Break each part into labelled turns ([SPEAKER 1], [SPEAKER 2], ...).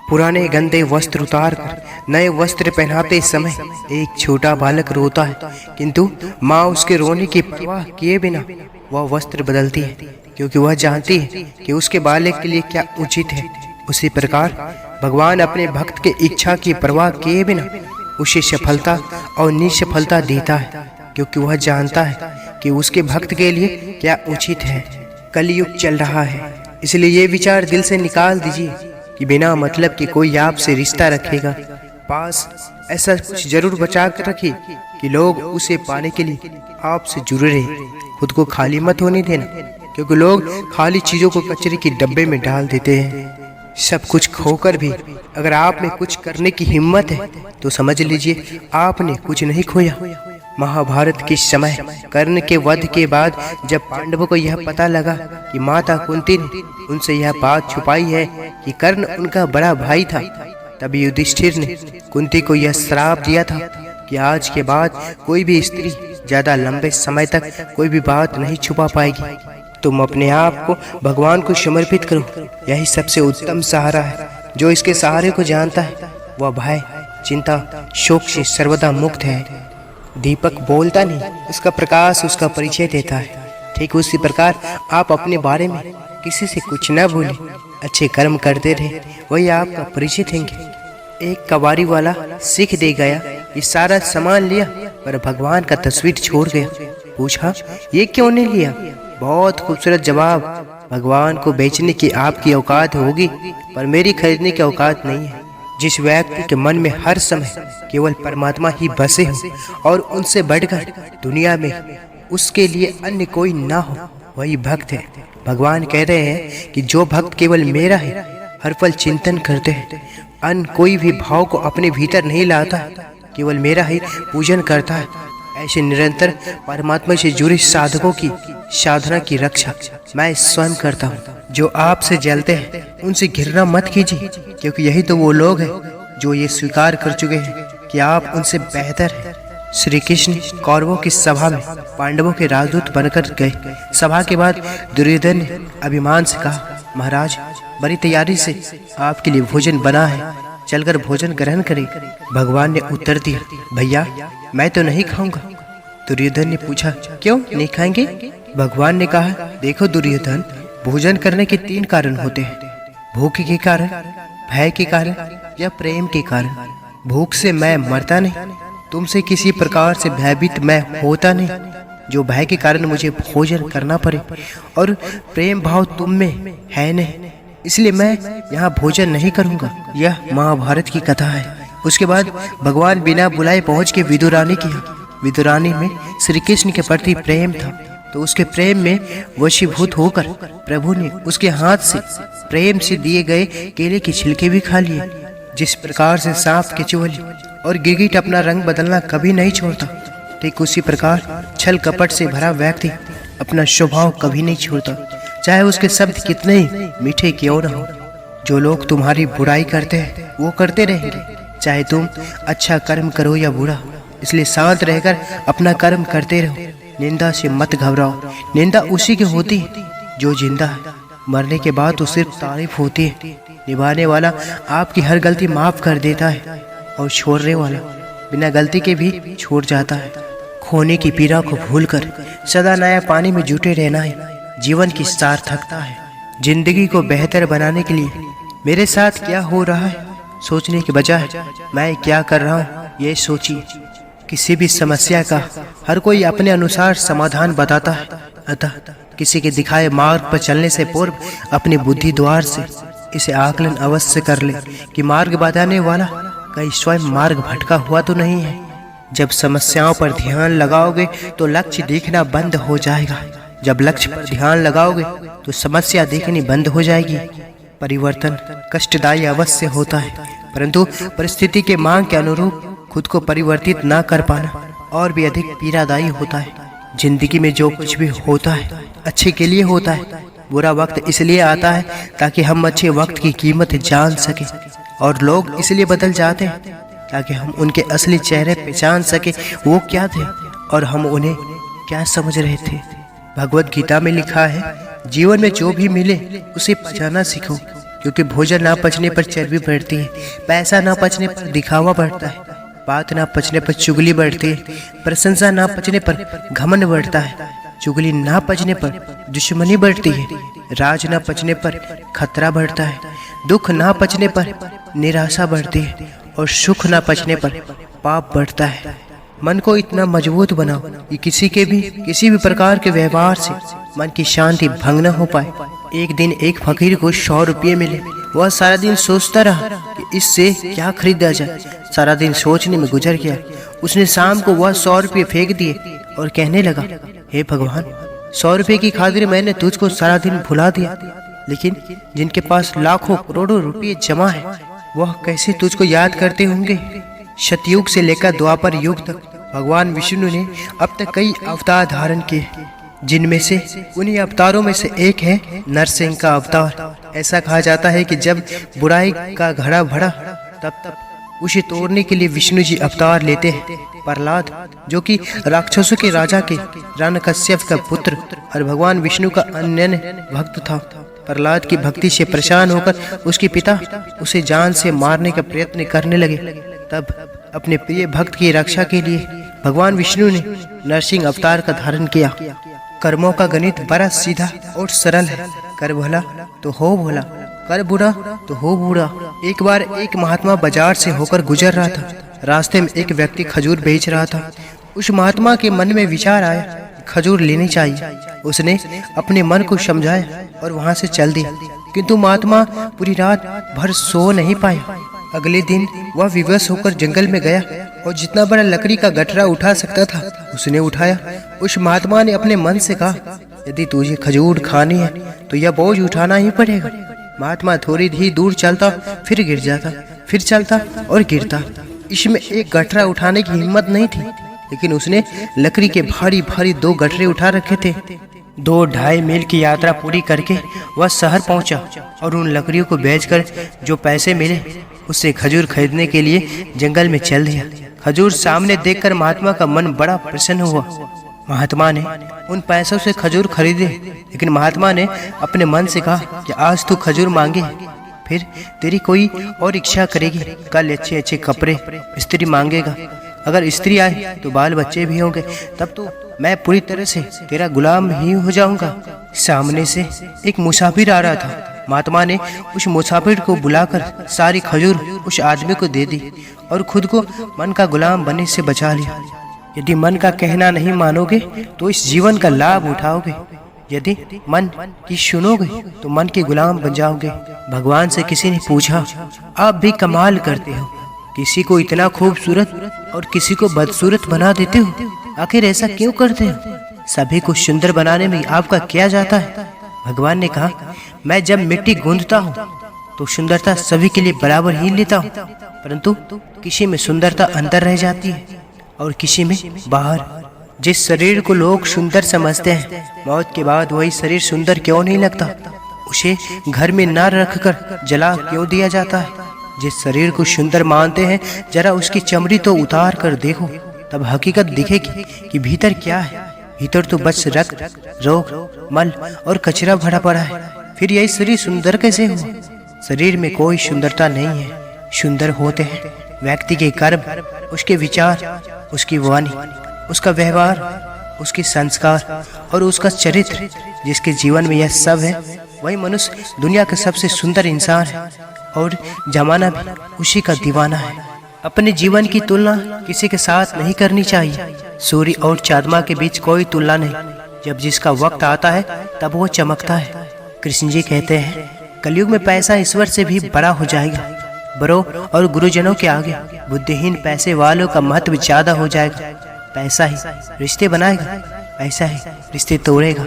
[SPEAKER 1] पुराने गंदे वस्त्र उतार कर नए वस्त्र पहनाते समय एक छोटा बालक रोता है, किंतु माँ उसके रोने की परवाह किए बिना वह वस्त्र बदलती है, क्योंकि वह जानती है कि उसके बालक के लिए क्या उचित है। उसी प्रकार भगवान अपने भक्त के इच्छा की परवाह किए बिना उसे सफलता और निसफलता देता है, क्योंकि वह जानता है कि उसके भक्त के लिए क्या उचित है। कलयुग चल रहा है, इसलिए ये विचार दिल से निकाल दीजिए कि बिना मतलब कि कोई आपसे रिश्ता रखेगा पास, ऐसा कुछ जरूर बचा कर रखिए कि लोग उसे पाने के लिए आपसे जुड़े रहे। खुद को खाली मत होने देना, क्योंकि लोग खाली चीजों को कचरे के डब्बे में डाल देते हैं। सब कुछ खोकर भी अगर आप में कुछ करने की हिम्मत है तो समझ लीजिए आपने कुछ नहीं खोया। महाभारत के समय कर्ण के वध के बाद जब पांडवों को यह पता लगा कि माता कुंती ने उनसे यह बात छुपाई है कि कर्ण उनका बड़ा भाई था, तब युधिष्ठिर ने कुंती को यह श्राप दिया था कि आज के बाद कोई भी स्त्री ज्यादा लंबे समय तक कोई भी बात नहीं छुपा पाएगी। तुम अपने आप को भगवान को समर्पित करो, यही सबसे उत्तम सहारा है। जो इसके सहारे को जानता है वह भय, चिंता, शोक से सर्वदा मुक्त है। दीपक बोलता नहीं, उसका प्रकाश उसका परिचय देता है। ठीक उसी प्रकार आप अपने बारे में किसी से कुछ न भूलें, अच्छे कर्म करते रहे, वही आपका परिचय देंगे। एक कबाड़ी वाला सीख दे गया कि सारा सामान लिया पर भगवान का तस्वीर छोड़ गया। पूछा, ये क्यों नहीं लिया? बहुत खूबसूरत जवाब, भगवान को बेचने की आपकी औकात होगी पर मेरी खरीदने की औकात नहीं है। जिस व्यक्ति के मन में हर समय केवल परमात्मा ही बसे हो और उनसे बढ़कर दुनिया में उसके लिए अन्य कोई ना हो, वही भक्त है। भगवान कह रहे हैं कि जो भक्त केवल मेरा है, हर पल चिंतन करते हैं, अन्य कोई भी भाव को अपने भीतर नहीं लाता, केवल मेरा ही पूजन करता है, ऐसे निरंतर परमात्मा से जुड़े साधकों की साधना की रक्षा मैं स्वयं करता हूँ। जो आपसे जलते हैं उनसे घृणा मत कीजिए, क्योंकि यही तो वो लोग हैं जो ये स्वीकार कर चुके हैं कि आप उनसे बेहतर हैं। श्री कृष्ण कौरवों की सभा में पांडवों के राजदूत बनकर गए। सभा के बाद दुर्योधन ने अभिमान से कहा, महाराज बड़ी तैयारी से आपके लिए भोजन बना है, चलकर भोजन ग्रहण करें। भगवान ने उत्तर दिया, भैया मैं तो नहीं खाऊंगा। दुर्योधन ने पूछा, क्यों नहीं खाएंगे? भगवान ने कहा, देखो दुर्योधन, भोजन करने के 3 कारण होते हैं, भूख के कारण, भय के कारण या प्रेम के कारण। भूख से मैं मरता नहीं, तुमसे किसी प्रकार से भयभीत मैं होता नहीं जो भय के कारण मुझे भोजन करना पड़े, और प्रेम भाव तुम में है नहीं, इसलिए मैं यहाँ भोजन नहीं करूँगा। यह महाभारत की कथा है। उसके बाद भगवान बिना बुलाए पहुँच के विदुरानी की। विदुरानी में श्री कृष्ण के प्रति प्रेम था, तो उसके प्रेम में वशीभूत होकर प्रभु ने उसके हाथ से प्रेम से दिए गए केले के छिलके भी खा लिए। जिस प्रकार से सांप केचुली और गिरगिट अपना रंग बदलना कभी नहीं छोड़ता, ठीक उसी प्रकार छल कपट से भरा व्यक्ति अपना स्वभाव कभी नहीं छोड़ता, चाहे उसके शब्द कितने ही मीठे क्यों न हो। जो लोग तुम्हारी बुराई करते हैं वो करते रहेंगे, चाहे तुम अच्छा कर्म करो या बुरा, इसलिए शांत रहकर अपना कर्म करते रहो। निंदा से मत घबराओ, निंदा उसी की होती है जो जिंदा है, मरने के बाद तो सिर्फ तारीफ होती है। निभाने वाला आपकी हर गलती माफ कर देता है और छोड़ने वाला बिना गलती के भी छोड़ जाता है। खोने की पीड़ा को भूलकर सदा नया पानी में जुटे रहना है जीवन की सार्थकता है। जिंदगी को बेहतर बनाने के लिए मेरे साथ क्या हो रहा है सोचने के बजाय मैं क्या कर रहा हूँ ये सोचिए। किसी भी समस्या का हर कोई अपने अनुसार समाधान बताता है, अतः किसी के दिखाए मार्ग पर चलने से पूर्व अपनी बुद्धि द्वार से इसे आकलन अवश्य कर ले कि मार्ग बताने वाला कहीं स्वयं मार्ग भटका हुआ तो नहीं है। जब समस्याओं पर ध्यान लगाओगे तो लक्ष्य दिखना बंद हो जाएगा, जब लक्ष्य पर ध्यान लगाओगे तो समस्या दिखनी बंद हो जाएगी। परिवर्तन कष्टदायी अवश्य होता है, परंतु परिस्थिति के मांग के अनुरूप खुद को परिवर्तित ना कर पाना और भी अधिक पीड़ादायी होता है। जिंदगी में जो कुछ भी होता है अच्छे के लिए होता है। बुरा वक्त इसलिए आता है ताकि हम अच्छे वक्त की कीमत जान सके, और लोग इसलिए बदल जाते हैं ताकि हम उनके असली चेहरे पहचान सके वो क्या थे और हम उन्हें क्या समझ रहे थे। भगवत गीता में लिखा है, जीवन में जो भी मिले उसे पहचाना सीखो, क्योंकि भोजन ना पचने पर चर्बी बढ़ती है, पैसा ना पचने पर दिखावा बढ़ता है, बात ना पचने पर चुगली बढ़ती है, प्रशंसा ना पचने पर घमंड बढ़ता है, चुगली ना पचने पर दुश्मनी बढ़ती है, राज ना पचने पर खतरा बढ़ता है, दुख ना पचने पर निराशा बढ़ती है और सुख ना पचने पर पाप बढ़ता है। मन को इतना मजबूत बनाओ कि किसी भी प्रकार के व्यवहार से मन की शांति भंग न हो पाए। एक दिन एक फकीर को 100 रुपये मिले। वह सारा दिन सोचता रहा कि इससे क्या खरीदा जाए। सारा दिन सोचने में गुजर गया। उसने शाम को वह 100 रुपये फेंक दिए और कहने लगा, हे भगवान, 100 रुपये की खातिर मैंने तुझको सारा दिन भुला दिया, लेकिन जिनके पास लाखों करोड़ों रुपये जमा है वह कैसे तुझको याद करते होंगे। सतयुग से लेकर द्वापर युग तक भगवान विष्णु ने अब तक कई अवतार धारण किए, जिनमें से उन्हीं अवतारों में से एक है नरसिंह का अवतार। ऐसा कहा जाता है कि जब बुराई का घड़ा भरा तब उसे तोड़ने के लिए विष्णु जी अवतार लेते हैं। प्रहलाद, जो कि राक्षसों के राजा के हिरण्यकश्यप का पुत्र और भगवान विष्णु का अनन्य भक्त था, प्रहलाद की भक्ति से परेशान होकर उसके पिता उसे जान से मारने का प्रयत्न करने लगे। तब अपने प्रिय भक्त की रक्षा के लिए भगवान विष्णु ने नरसिंह अवतार का धारण किया। कर्मों का गणित बड़ा सीधा और सरल है। कर भला तो हो भला, कर बुरा तो हो बुरा। एक बार एक महात्मा बाजार से होकर गुजर रहा था। रास्ते में एक व्यक्ति खजूर बेच रहा था। उस महात्मा के मन में विचार आया, खजूर लेनी चाहिए। उसने अपने मन को समझाया और वहां से चल दिया, किंतु महात्मा पूरी रात भर सो नहीं पाया। अगले दिन वह विवश होकर जंगल में गया और जितना बड़ा लकड़ी का गठरा उठा सकता था उसने उठाया। उस महात्मा ने अपने मन से कहा, यदि तुझे खजूर खानी है तो यह बोझ उठाना ही पड़ेगा। महात्मा थोड़ी ही दूर चलता, फिर गिर जाता, फिर चलता और गिरता। इसमें एक गठरा उठाने की हिम्मत नहीं थी, लेकिन उसने लकड़ी के भारी भारी 2 गठरे उठा रखे थे। 2-2.5 मील की यात्रा पूरी करके वह शहर पहुंचा और उन लकड़ियों को बेचकर जो पैसे मिले उससे खजूर खरीदने के लिए जंगल में चल दिया। खजूर सामने देखकर महात्मा का मन बड़ा प्रसन्न हुआ। महात्मा ने उन पैसों से खजूर खरीदे, लेकिन महात्मा ने अपने मन से कहा कि आज तू खजूर मांगे, फिर तेरी कोई और इच्छा करेगी। कल अच्छे अच्छे कपड़े स्त्री मांगेगा, अगर स्त्री आए तो बाल बच्चे भी होंगे, तब तो मैं पूरी तरह से तेरा गुलाम ही हो जाऊंगा। सामने से एक मुसाफिर आ रहा था। महात्मा ने उस मुसाफिर को बुलाकर सारी खजूर उस आदमी को दे दी और खुद को मन का गुलाम बनने से बचा लिया। यदि मन का कहना नहीं मानोगे तो इस जीवन का लाभ उठाओगे, यदि मन की सुनोगे तो मन के गुलाम बन जाओगे। भगवान से किसी ने पूछा, आप भी कमाल करते हो, किसी को इतना खूबसूरत और किसी को बदसूरत बना देते हो, आखिर ऐसा क्यों करते हो? सभी को सुंदर बनाने में आपका क्या जाता है? भगवान ने कहा, मैं जब मिट्टी गूंथता हूँ तो सुंदरता सभी के लिए बराबर ही लेता हूँ, परंतु किसी में सुंदरता अंदर रह जाती है और किसी में बाहर। जिस शरीर को लोग सुंदर समझते हैं, मौत के बाद वही शरीर सुंदर क्यों नहीं लगता? उसे घर में न रखकर जला क्यों दिया जाता है? जिस शरीर को सुंदर मानते हैं, जरा उसकी चमड़ी तो उतार कर देखो, तब हकीकत दिखेगी कि भीतर क्या है। भीतर तो बस रक्त, रोग, मल और कचरा भरा पड़ा है। फिर यही शरीर सुंदर कैसे हुआ? शरीर में कोई सुंदरता नहीं है। सुंदर होते हैं व्यक्ति के कर्म, उसके विचार, उसकी वाणी, उसका व्यवहार, उसके संस्कार और उसका चरित्र। जिसके जीवन में यह सब है वही मनुष्य दुनिया का सबसे सुंदर इंसान है और जमाना भी उसी का दीवाना है। अपने जीवन की तुलना किसी के साथ नहीं करनी चाहिए। सूर्य और चांद्रमा के बीच कोई तुलना नहीं। जब जिसका वक्त आता है तब वो चमकता है। कृष्ण जी कहते हैं, कलयुग में पैसा ईश्वर से भी बड़ा हो जाएगा। बड़ों और गुरुजनों के आगे बुद्धिहीन पैसे वालों का महत्व ज्यादा हो जाएगा। पैसा ही रिश्ते बनाएगा, पैसा ही रिश्ते तोड़ेगा।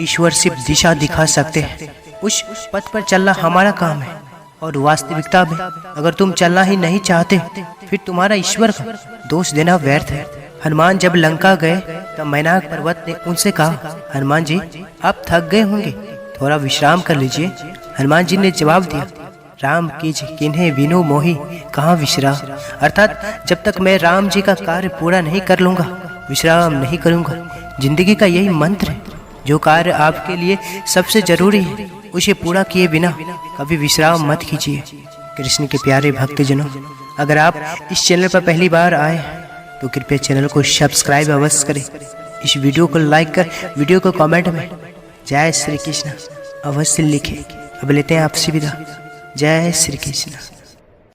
[SPEAKER 1] ईश्वर सिर्फ दिशा दिखा सकते हैं, उस पथ पर चलना हमारा काम है। और वास्तविकता में अगर तुम चलना ही नहीं चाहते फिर तुम्हारा ईश्वर का दोष देना व्यर्थ है। हनुमान जब लंका गए तब मैनाक पर्वत ने उनसे कहा, हनुमान जी आप थक गए होंगे, थोड़ा विश्राम कर लीजिए। हनुमान जी ने जवाब दिया, राम कीज किन्हें विनो मोही कहाँ विश्राम। अर्थात जब तक मैं राम जी का कार्य पूरा नहीं कर लूंगा विश्राम नहीं करूंगा। जिंदगी का यही मंत्र है। जो कार्य आपके लिए सबसे जरूरी है उसे पूरा किए बिना कभी विश्राम मत कीजिए। कृष्ण के प्यारे भक्तजनों, अगर आप इस चैनल पर पहली बार आए तो कृपया चैनल को सब्सक्राइब अवश्य करें। इस वीडियो को लाइक कर वीडियो को कमेंट में जय श्री कृष्ण अवश्य लिखें। अब लेते हैं आपसे विदा। जय श्री कृष्ण।